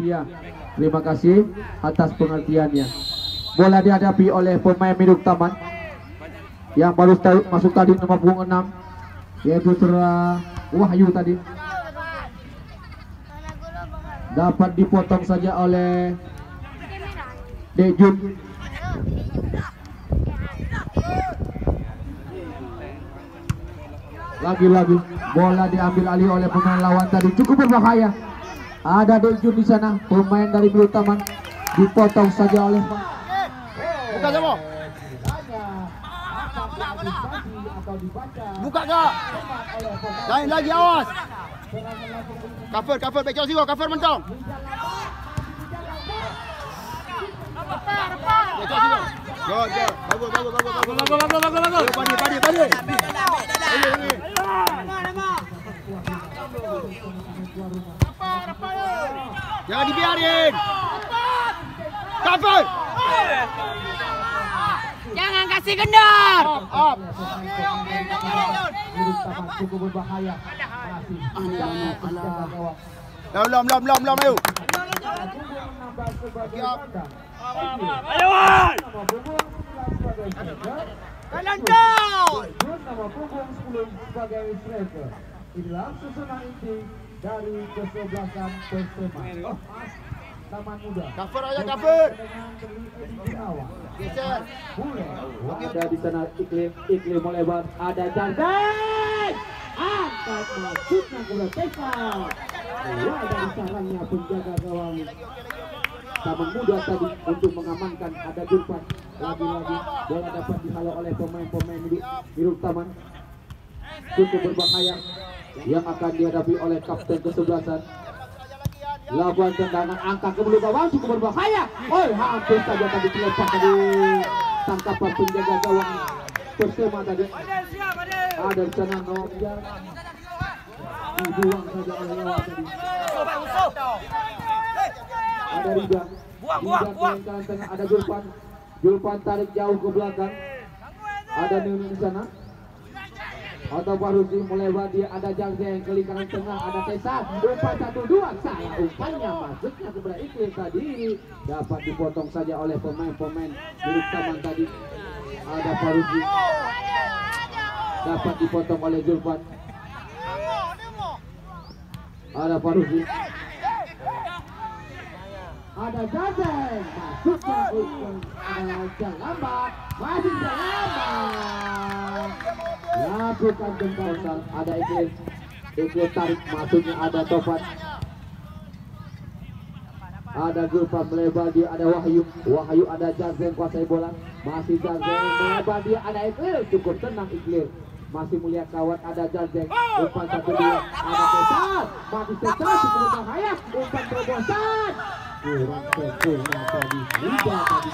Iya, terima kasih atas pengertiannya. Bola dihadapi oleh pemain Miduk Taman yang baru masuk tadi nomor punggung 6, yaitu Saudara Wahyu tadi. Dapat dipotong saja oleh Dejun. Lagi-lagi bola diambil alih oleh pemain lawan tadi, cukup berbahaya. Ada Dejun di sana, pemain dari Miduk Taman, dipotong saja oleh buka siapa? Buka kak. Lain lagi, awas. Cover back sini, cover mentong. Bagus. Padi. Jangan dibiarin. Cover. Jangan kasih kendor. Up. cukup berbahaya. Belum, ayo. Ayo, woi. Kalian down. Nama punggung 10 sebagai striker. Inilah susunan inti dari kesebelasan Persema. Taman Muda. Cover aja, cover. Geser. Ada di sana iklim melebar. Ada Jardan. Angkat masuknya bola Tesa. Keluar dari sarangnya penjaga gawang Taman Muda tadi untuk mengamankan. Ada Jurpan. Lagi-lagi bola dapat dihalau oleh pemain-pemain Miduk Taman. Cukup berbahaya yang akan dihadapi oleh kapten kesebelasan. Labuan tendangan angka ke belakang gawang cukup berbahaya. Oh, hampir saja tadi terlepas tadi tangkapan penjaga gawang Persema tadi. Ada di sana Nobiar. Dibuang saja oleh lawan tadi. Ada Riga. Buang. Tengah ada Julpan tarik jauh ke belakang. Ada Nuni di sana. Atau Farusi melebar, dia ada Jangzeng ke lingkaran tengah, ada Tesa. Umpan 1-2, salah umpannya, masuknya kepada iklim tadi. Dapat dipotong saja oleh pemain-pemain Miduk Taman tadi. Ada Farusi. Dapat dipotong oleh Julpan. Ada Farusi. Ada Jazeng, masuknya untuk Jalambak, masih Jalambak. Lakukan jembatan, ada iklim tarik, masuknya ada Topan. Ada Gulpan melebar, dia ada Wahyu ada Jazeng kuasai bola, masih Jazeng melebar, dia ada iklim, cukup tenang iklim. Masih melihat kawan, ada Jazeng, umpan 1-2, ada Tesat, masih Tesat, cukup berbahaya, umpan terobosan. Kurang sempurna tadi, Liga tadi.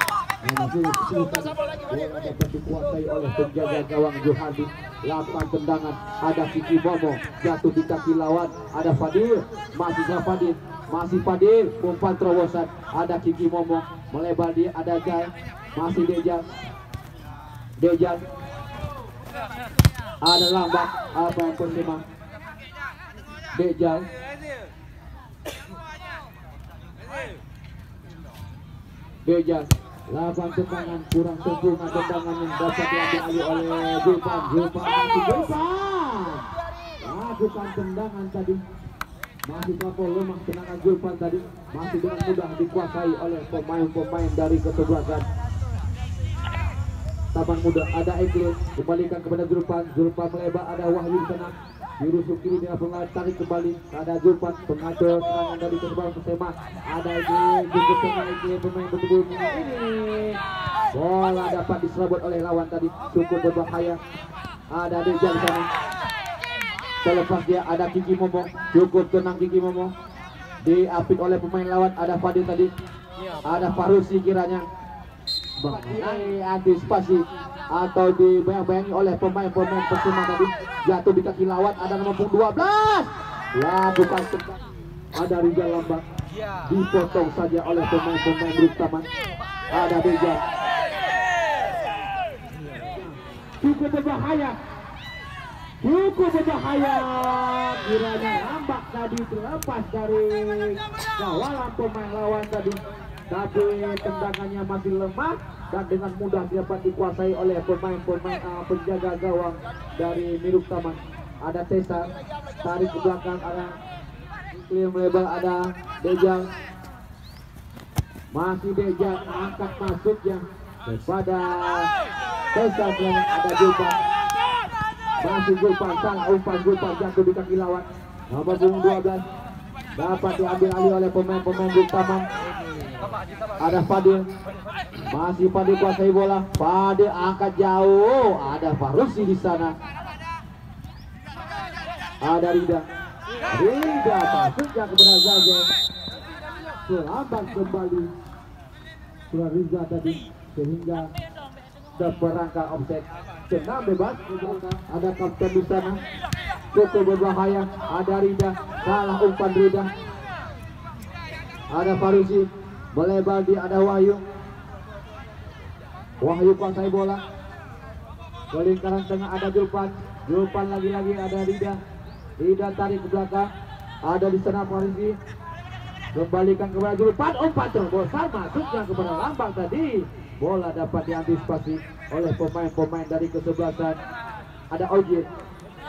Bola dapat dikuasai oleh penjaga gawang Johadi. 8 tendangan, ada Kiki Momo jatuh di kaki lawan. Ada Fadil, masih Fadil, umpan terobosan. Ada Kiki Momo melebar, dia ada Jai, masih Dejan. Ada lambat, apa yang Persema. Dejan. Dejan, 8 tendangan, kurang sempurna tendangan yang dapat diambil oleh Julpan. Lakukan tendangan tadi, masih terlalu lemah tendangan Julpan tadi, masih dengan mudah dikuasai oleh pemain-pemain dari kesebelasan Taman Muda. Ada iklim, kembalikan kepada Julpan melebar, ada Wahyu di sana. Jurus kiri dengan pengatur tarik kembali, ada Julpan pengatur serangan dari kesebelasan Persema. Ada iklim, cukup tengah iklim, pemain betul ini. Bola dapat diserabut oleh lawan tadi, cukup berbahaya. Ada Dejan di sana. Terlepas dia, ada Kiki Momo, cukup tenang Kiki Momo. Diapit oleh pemain lawan, ada Fadil tadi. Ada Farusi kiranya. Mengenai antisipasi atau dibayang-bayangi oleh pemain-pemain Persema tadi, jatuh di kaki lawan. Ada nomor 12 lakukan tendang, ada Rizal Lambak, dipotong saja oleh pemain-pemain Miduk Taman. Ada Dejan, cukup berbahaya. cukup berbahaya, kiranya lambat tadi terlepas dari kawalan pemain lawan tadi, tapi tendangannya masih lemah dan dengan mudah dapat dikuasai oleh pemain-pemain penjaga gawang dari Miruk Taman. Ada Tesa tarik ke belakang, ada klaim lebar, ada Dejang, masih Dejang angkat masuknya kepada Tesa, ada Julpan, masih Julpan, salah umpan Julpan jatuh di kaki lawan. Nomor punggung 12 dapat diambil alih oleh pemain-pemain Miruk Taman. Ada Fadil, masih Fadil kuasai bola, Fadil angkat jauh, ada Farusi di sana. Ada Rida masuknya kepada Zaza, selamat kembali kepada Riza tadi sehingga terperangkap offset. Tenang bebas, ada kapten di sana, cukup berbahaya. Ada Rida, salah umpan Rida. Ada Farusi melebar, di ada Wahyu kuasai bola ke lingkaran tengah, ada Julpan lagi-lagi, ada Rida tarik ke belakang, ada di sana Farusi kembalikan kepada Julpan, umpan terbesar masuknya kepada Lambang tadi. Bola dapat diantisipasi oleh pemain-pemain dari kesebelasan. Ada Ojin,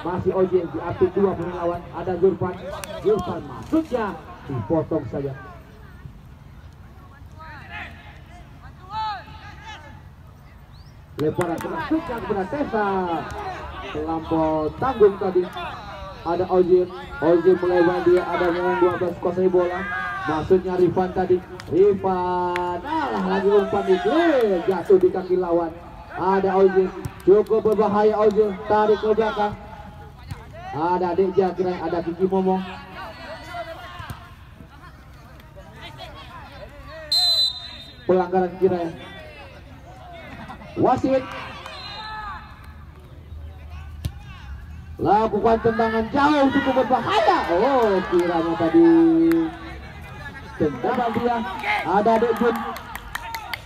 masih Ojin diapit dua pemain lawan, ada Julpan masuknya dipotong saja. Lemparan masuknya kepada Tesa, terlampau tanggung tadi. Ada Ojin melebar, dia ada yang 12 kuasai bola, maksudnya Rifan tadi. Rifan lagi umpan itu jatuh di kaki lawan. Ada Ojin, cukup berbahaya. Ojin tarik ke belakang, ada Dekja, kira ada Kiki Momo. Pelanggaran kira wasit lakukan tendangan jauh, cukup berbahaya. Oh, kiranya tadi tendangan dia. Ada Dekjun,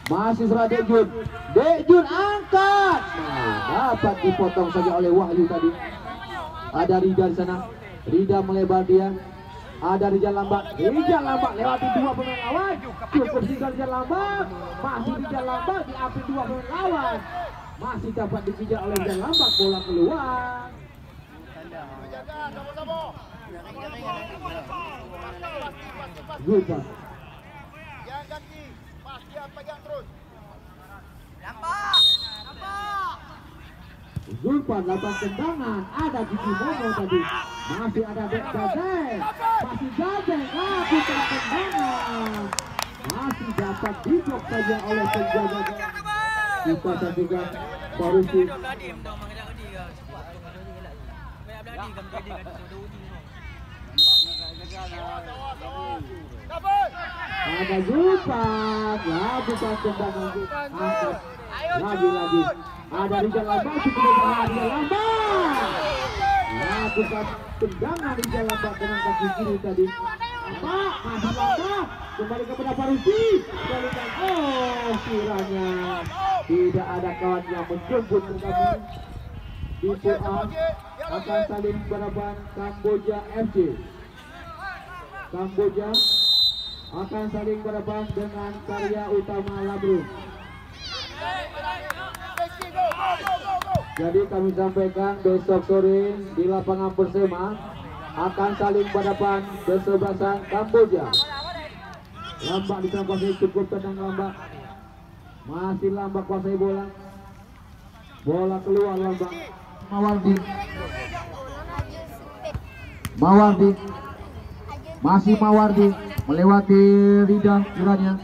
masih serah Dekjun angkat, dapat dipotong saja oleh Wahyu tadi. Ada Rida di sana, Rida melebar dia. Ada Rijal Lambak lewati dua pemain lawan, cukup tinggal Rijal Lambak, masih Rijal Lambak diapit dua pemain lawan, masih dapat dikejar oleh Rijal Lambak, bola keluar. Zulpan, Zulpan lakukan tendangan, ada Kiki Momo tadi, masih ada Jazeng, lakukan tendangan, masih dapat diblok saja oleh penjaga. Kita saksikan Farusi. Ada Zulpan, lakukan tendangan, angkat lagi. Ada Rijal Lambak, cukup berbahaya. Lambak lakukan tendangan Rijal Lambak dengan kaki kiri tadi. Masih Lambak kembali kepada Farusi, kembalikan. Oh, kiranya tidak ada kawan yang menjemput kembali. Di PA akan saling berhadapan Kamboja FC. Kamboja akan saling berhadapan dengan Karya Utama Labrung. Jadi kami sampaikan besok sore di lapangan Persema akan saling berhadapan kesebelasan Kamboja. Lambak di sana kuasai, cukup tenang Lambak, masih Lambak kuasai bola, bola keluar Lambak. Mawardi masih Mawardi melewati Rida kiranya.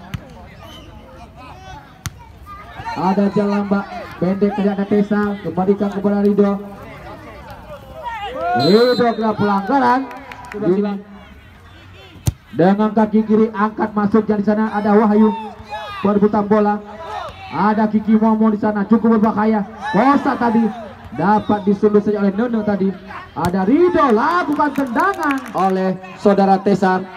Ada jalan Lambak, pendek tidak ada Tesa, kembalikan kepada Rido kena pelanggaran dengan kaki kiri, angkat masuk dari sana. Ada Wahyu perebutan bola, ada Kiki Momo di sana, cukup berbahaya. Kosa tadi dapat disundul saja oleh Nono tadi. Ada Rido, lakukan tendangan oleh saudara Tesar.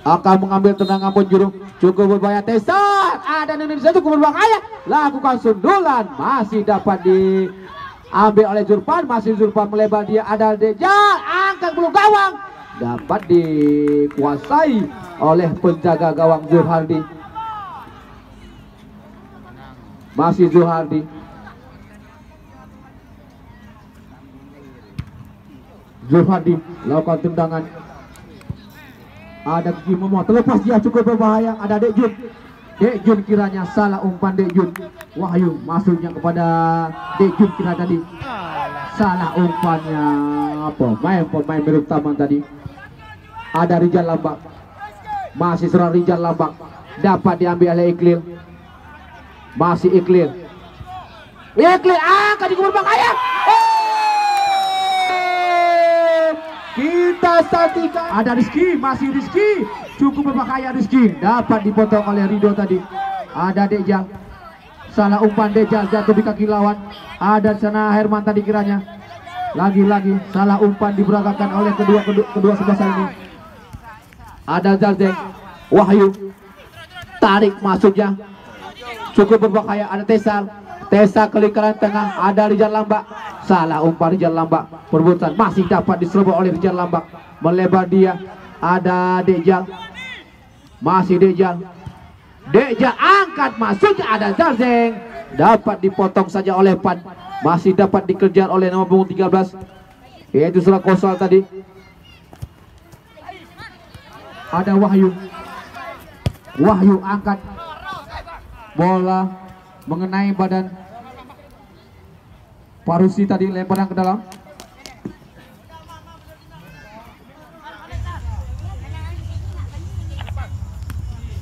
akan mengambil tendangan penjuru cukup berbahaya. Tesar ada Indonesia cukup berbahaya, lakukan sundulan, masih dapat diambil oleh Zulfan, masih Zulfan melebar, dia ada Deja, angkat bulu gawang, dapat dikuasai oleh penjaga gawang Zulhardi. Masih Zulhardi, Zulhardi lakukan tendangan, ada Kiki Momo terlepas, dia cukup berbahaya, ada Dek Jun kiranya salah umpan Dek Jun. Wahyu masuknya kepada Dek Jun kira tadi salah umpannya pemain Miruk Taman tadi. Ada Rijal Lambak, masih serang Rijal Lambak, dapat diambil oleh Iqlil, masih Iqlil angkat di berbahaya. Kita saksikan ada Rizky, masih Rizky cukup berbahaya, Rizky dapat dipotong oleh Rido tadi. Ada Dejal, salah umpan Dejal, jatuh di kaki lawan. Ada sana Herman tadi kiranya, lagi-lagi salah umpan diberagakan oleh kedua sebelah ini. Ada Zarzeng, Wahyu tarik masuknya cukup berbahaya. Ada Tesar ke lingkaran tengah, ada Rijal Lambak, salah umpan Rijal Lambak, perbuatan masih dapat diserobot oleh Rijal Lambak, melebar dia. Ada Dejal, masih Dejal angkat masuknya. Ada Zarzeng, dapat dipotong saja oleh Pan, masih dapat dikejar oleh nomor punggung 13 yaitu Surah Kosal tadi. Ada Wahyu angkat bola mengenai badan Farusi tadi, lemparan ke dalam.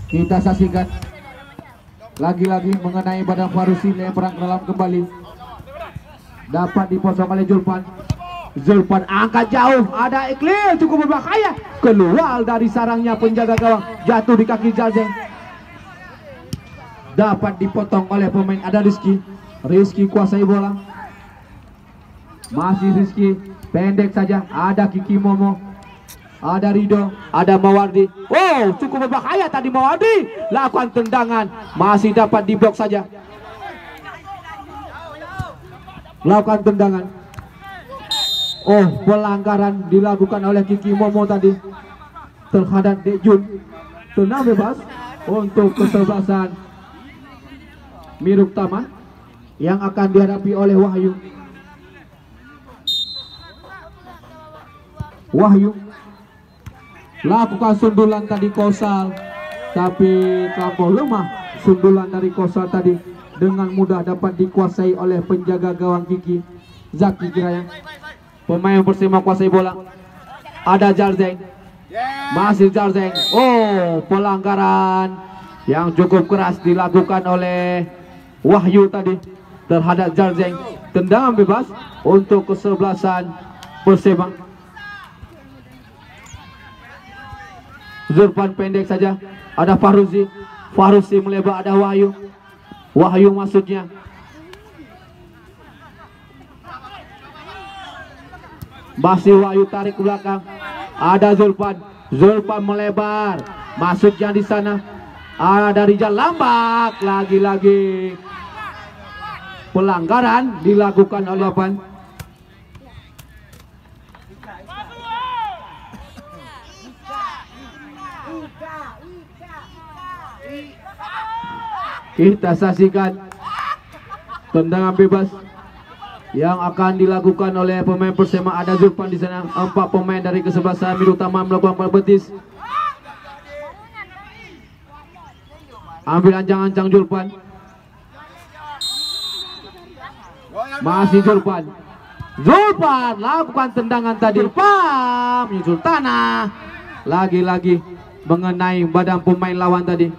Kita saksikan lagi-lagi mengenai badan Farusi, lemparan ke dalam kembali, dapat dipotong oleh Zulfan angkat jauh, ada Iqlil cukup berbahaya, keluar dari sarangnya penjaga gawang, jatuh di kaki Zarzeng, dapat dipotong oleh pemain. Ada Rizky kuasai bola, masih Rizky pendek saja. Ada Kiki Momo, ada Rido, ada Mawardi. Oh, cukup berbahaya tadi Mawardi, lakukan tendangan, masih dapat diblok saja, lakukan tendangan. Oh, pelanggaran dilakukan oleh Kiki Momo tadi terhadap Dek Jun. Tenang bebas untuk kesebelasan Miruk Taman yang akan dihadapi oleh Wahyu lakukan sundulan tadi Kosal, tapi terlampau lemah sundulan dari Kosal tadi, dengan mudah dapat dikuasai oleh penjaga gawang Kiki Zaki kiranya. Pemain Persema kuasai bola. Ada Zarzeng, masih Zarzeng. Oh, pelanggaran yang cukup keras dilakukan oleh Wahyu tadi terhadap Zarzeng. Tendangan bebas untuk kesebelasan Persema. Zulfan pendek saja, ada Farusi melebar, ada Wahyu masuknya. Masih Wahyu tarik ke belakang, ada Zulfan melebar, masuknya di sana. Ada Rijal Lambak, lagi-lagi pelanggaran dilakukan oleh Pan. Kita saksikan tendangan bebas yang akan dilakukan oleh pemain Persema. Ada Zulfan di sana, 4 pemain dari kesebelasan Miruk Taman melakukan bola betis. Ambil ancang-ancang Zulfan, masih Zulfan lakukan tendangan tadi, menyusul tanah, lagi-lagi mengenai badan pemain lawan tadi.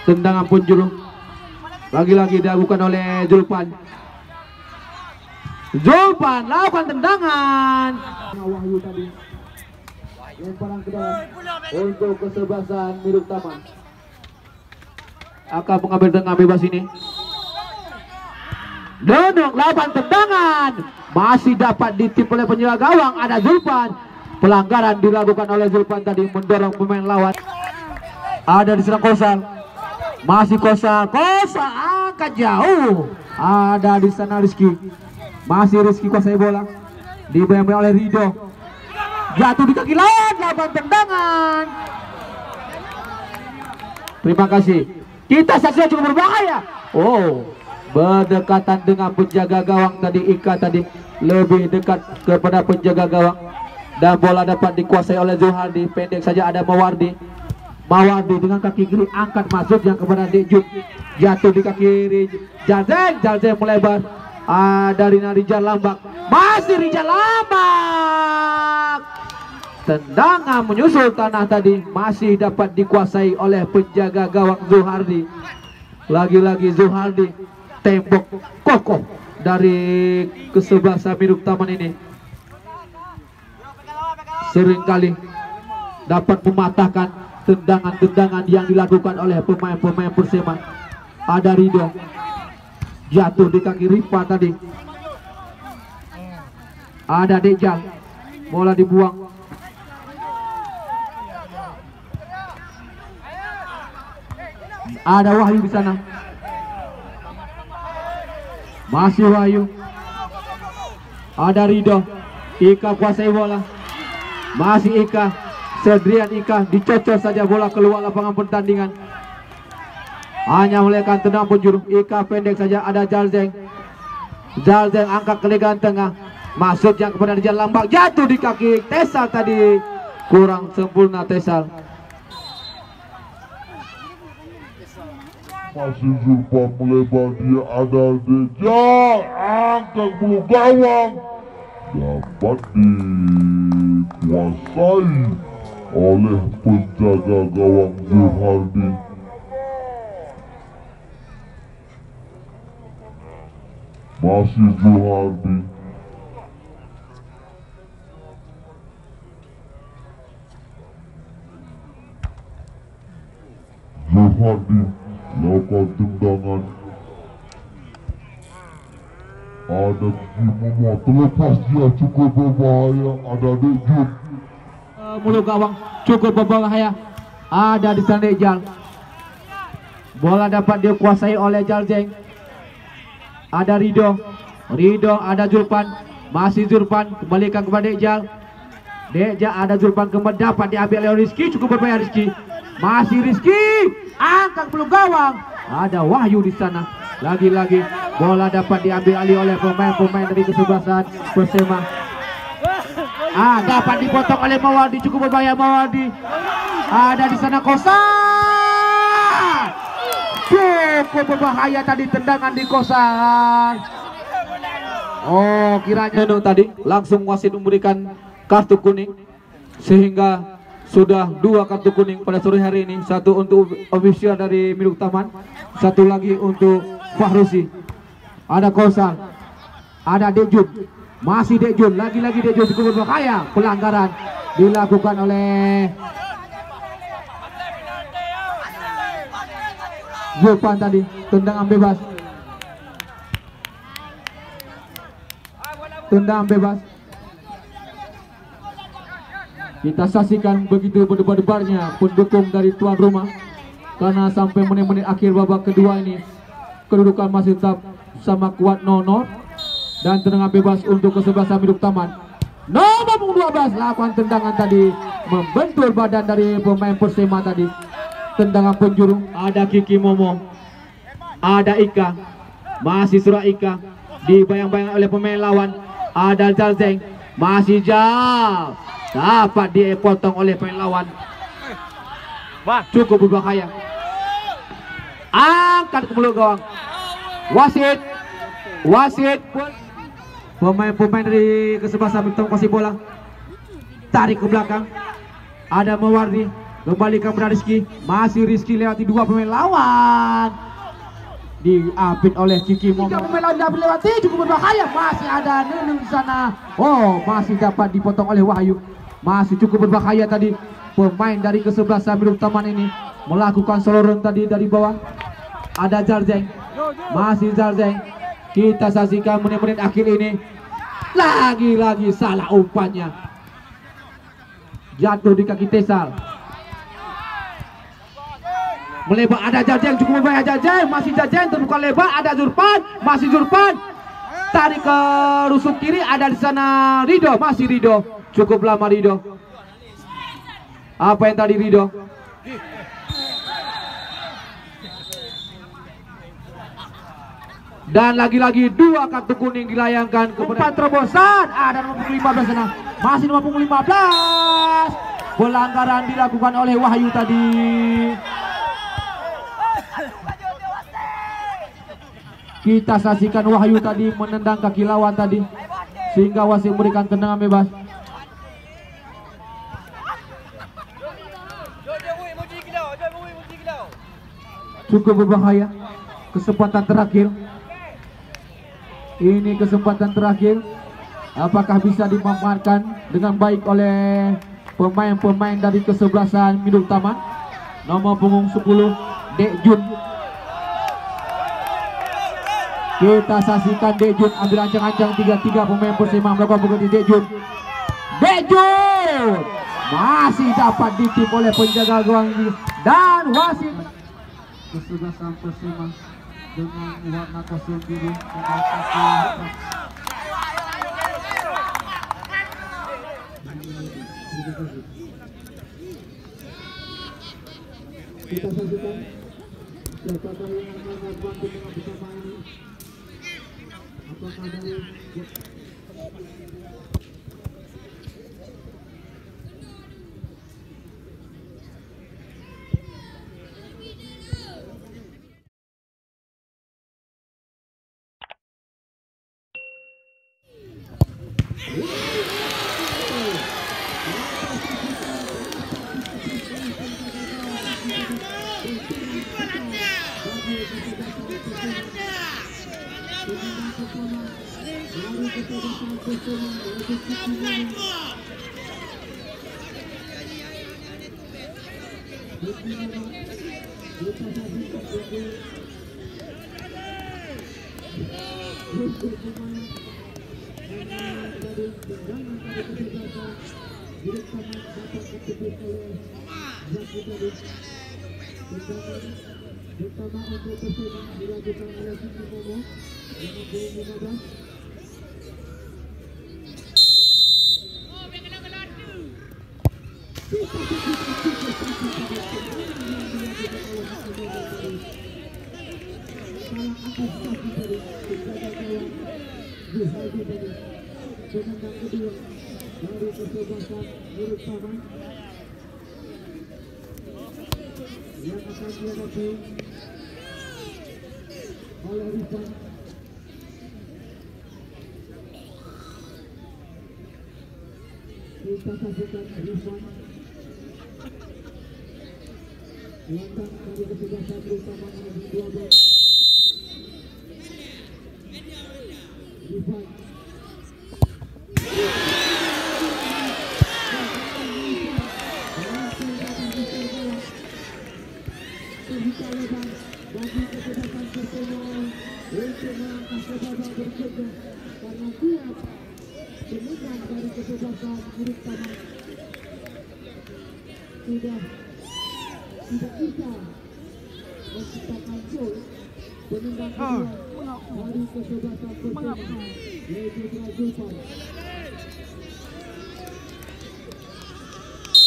Tendangan penjuru lagi-lagi dilakukan oleh Zulfan lakukan tendangan. Wahyu tadi lemparan ke dalam untuk kesebelasan Miruk Taman. Akan mengambil tendangan bebas ini. Dodong lawan tendangan, masih dapat ditip oleh penjaga gawang. Ada Zulfan pelanggaran dilakukan oleh Zulpan tadi, mendorong pemain lawan. Ada di serang Kosal, masih Kosal angkat jauh. Ada di sana Rizky, masih Rizky kuasai bola, dibayang oleh Rido, jatuh di kaki lawan, lawan tendangan. Terima kasih. Kita saksikan cukup berbahaya. Oh, berdekatan dengan penjaga gawang tadi. Ika tadi lebih dekat kepada penjaga gawang, dan bola dapat dikuasai oleh Zuhardi. Pendek saja ada Mawardi. Mawardi dengan kaki kiri angkat masuk yang kepada Dekjun, jatuh di kaki kiri. Jalzeng melebar. Ada Rijal Lambak, masih Rijal Lambak. Tendangan menyusul tanah tadi masih dapat dikuasai oleh penjaga gawang Zuhardi. Lagi-lagi Zuhardi, tembok kokoh dari kesebelasan Miruk Taman ini seringkali dapat mematahkan tendangan-tendangan yang dilakukan oleh pemain-pemain Persema. Ada Rido, jatuh di kaki Rifa tadi. Ada Dejal, bola dibuang. Ada Wahyu di sana, masih Wahyu. Ada Rido, Ika kuasai bola, masih Ika. Sedrian Ika dicocok saja bola keluar lapangan pertandingan. Hanya melekan tendangan penjuru. Ika pendek saja. Ada Jalzeng angkat ke legan tengah, masuk yang kepada Rijal Lambak, jatuh di kaki Tesal tadi, kurang sempurna Tesal. Masih Zulpan melebar, dia ada Dejal, angkat bulu gawang, dapat dikuasai oleh penjaga gawang Zuhardi. Masih Zuhardi, lakukan tendangan. Ada Gimomo, terlepas dia cukup berbahaya. Ada Dekjun, mulut gawang cukup berbahaya. Ada di sana Dejal, bola dapat dikuasai oleh Jalzeng. Ada Rido, ada Zulpan, masih Zulpan, kembalikan kepada Dejal. Ada Zulpan kembali, dapat diambil oleh Rizky, cukup berbahaya Rizky. Masih Rizky, angkat belum gawang. Ada Wahyu di sana. Lagi-lagi bola dapat diambil alih oleh pemain-pemain dari kesebelasan Persema. Dapat dipotong oleh Mawardi, cukup berbahaya Mawardi. Ada di sana Kosa, cukup berbahaya tadi tendangan di Kosan. Oh, kiranya tadi langsung wasit memberikan kartu kuning, sehingga sudah 2 kartu kuning pada sore hari ini. Satu untuk ofisial dari Miruk Taman, satu lagi untuk Fahrusi. Ada Kosan, ada Dekjun, masih Dekjun, lagi-lagi Dekjun, cukup berbahaya. Pelanggaran dilakukan oleh Zulpan tadi, tendangan bebas. Tendangan bebas. Kita saksikan begitu berdebar-debarnya pendukung dari tuan rumah, karena sampai menit-menit akhir babak kedua ini kedudukan masih tetap sama kuat 0-0. Dan tendangan bebas untuk kesebelasan Miruk Taman. Nomor 12 lakukan tendangan tadi, membentur badan dari pemain Persema tadi. Tendangan penjuru. Ada Kiki Momo, ada Ika, masih Surah Ika, dibayang-bayang oleh pemain lawan. Ada Jalzeng, masih jauh, dapat dipotong oleh pemain lawan. Cukup berbahaya. Angkat ke mulut gawang. Wasit, pemain-pemain dari kesebelasan Miruk kasih bola, tarik ke belakang. Ada Mawardi, kembalikan kepada Rizky, masih Rizky lewati 2 pemain lawan, diapit oleh Kiki Momo. 3 pemain lawan dapat lewati, cukup berbahaya. Masih ada Nunu di sana. Oh, masih dapat dipotong oleh Wahyu. Masih cukup berbahaya tadi pemain dari kesebelasan Miruk Taman ini melakukan soloran tadi dari bawah. Ada Jalzeng, masih Jalzeng. Kita saksikan menit-menit akhir ini, lagi-lagi salah umpannya. jatuh di kaki Tesal. Melebar ada Jajeng, cukup berbahaya Jajeng, masih Jajeng terbuka lebar, ada Zurfan, masih Zurfan. Tarik ke rusuk kiri, ada di sana Rido, masih Rido. Cukup lama Rido. Apa yang tadi Rido? Dan lagi-lagi 2 kartu kuning dilayangkan kepada terobosan. Ada nomor 15 sana. Masih nomor 15. Pelanggaran dilakukan oleh Wahyu tadi. Kita saksikan Wahyu tadi menendang kaki lawan tadi, sehingga wasit memberikan tendangan bebas. Cukup berbahaya. Kesempatan terakhir. Ini kesempatan terakhir. Apakah bisa dimanfaatkan dengan baik oleh pemain-pemain dari kesebelasan Midul Taman? Nomor punggung 10 Dek Jun. Kita saksikan Dek Jun ambil ancang-ancang 3-3 pemain Persema melakukan pukul Dek Jun. Dek Jun masih dapat ditip oleh penjaga gawang dan wasit. Kesebelasan Persema dengan warna kostum biru. Kita saksikan siapakah yang akan membantu dengan bersama ini. Apakah dari yang akan dihadapi oleh Rifan. Kita saksikan Rifan langkah dari kesebelasan terutama nomor 12 Rifan. Terbuka lebar bagi kesebelasan Persema untuk melangkah ke babak berikutnya karena tiap penendang dari kesebelasan Midul Taman sudah tidak bisa menciptakan gol. Penendang kedua dari kesebelasan Persema yaitu Zulfan.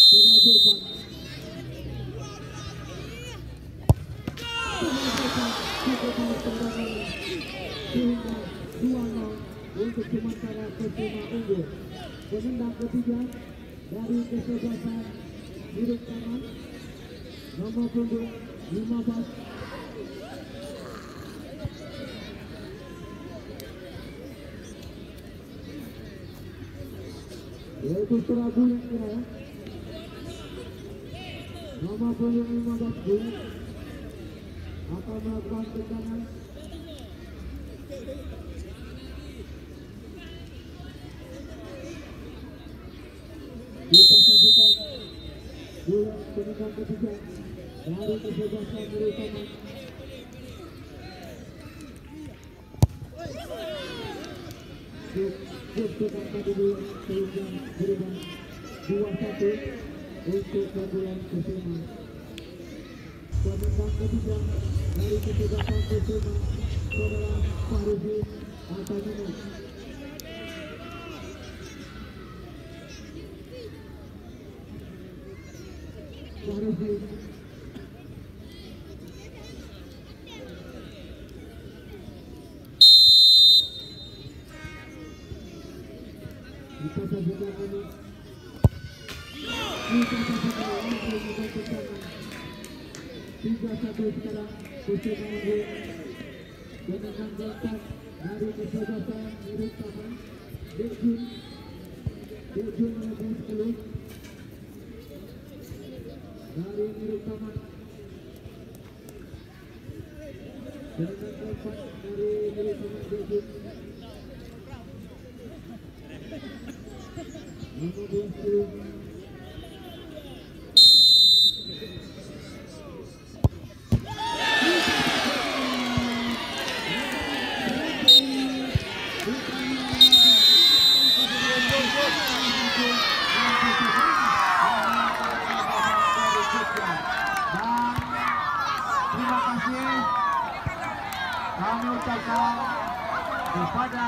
Zulfan sehingga 2-0 untuk sementara Persema unggul. Penendang ketiga dari kesebelasan Midul Taman nomor punggung 15 yaitu Prabu yang kira nomor punggung 15 Bung akan melakukan tendangan. Kita saksikan bola penendang ketiga dari kesebelasan Midul Taman. Tendangan tadi sehingga berubah untuk keunggulan Kusuma. Penendang ketiga dari kesebelasan Kusuma saudara Fahrudin Atamino. Fahrudin kita sajikan ini. Tiga satu sekarang Kusuma unggul dengan gol dari kesebelasan Mirip Taman Dejun nomor 10 dari Mirip Taman dengan gol dari Mirip Taman Dejun nomor 20. Terima kasih kami ucapkan kepada